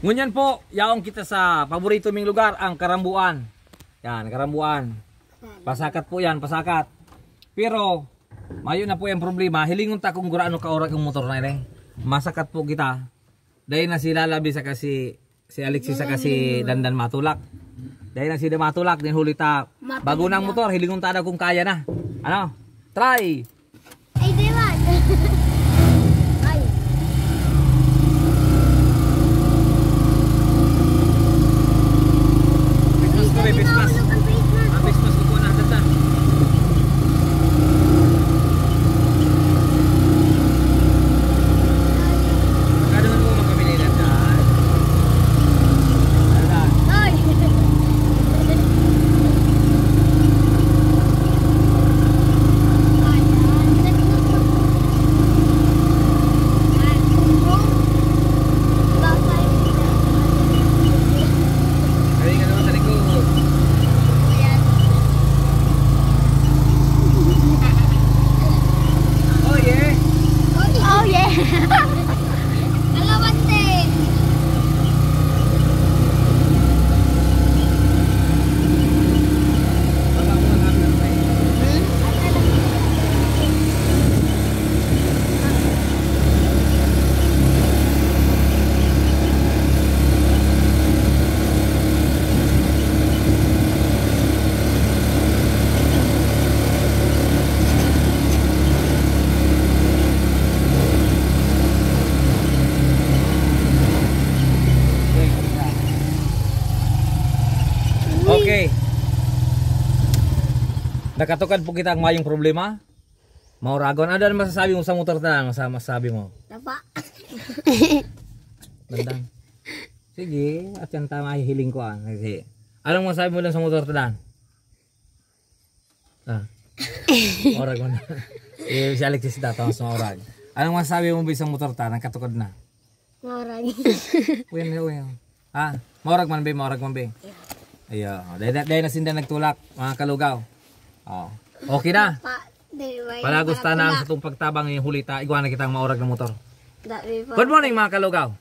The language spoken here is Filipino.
Ngunyan po, yaong kita sa paborito ming lugar, ang Karambuan. Yan, Karambuan. Pasakat po yan, pasakat. Pero, mayo na po yung problema. Hilingon ta kung guraano ka oras yung motor na yun. Masakat po kita. Dahil na si Lalabi sa kasi, si Alexis sa kasi Dandan matulak. Dahil na si matulak, din huli ta. Bago ng motor, hilingon ta na kung kaya na. Ano? Try! Ay, di ba? Ay. Christmas ko rin, Christmas. Ang Christmas ko po na dada. Magkano mo magkamili na dyan? Dada. Ay. Kaya nga naman sa likod. Oh yeah! Oh yeah. Kalawante. Baka mo lang namin tayo. Okay. Nakatukad po kita ang mayong problema. Mauragon. Ano ang masasabi mo sa motor na? Masasabi mo? Tapa. Bandang. Sige. At yan tama hihiling ko. Sige. Anong masasabi mo lang sa motor na? Maurag mo na. Si Alexis dito. Mas maurag. Anong masasabi mo ba sa motor ta? Nakatukad na. Marag. Uy. Maurag man ba? Maurag man ba? Ayo, dahil na sinda nagtulak, mga kalugaw. Oh. Okay na. Para gusto na sa itong pagtabang yung hulita, iguan na kitang maurag ng motor. Good morning mga kalugaw.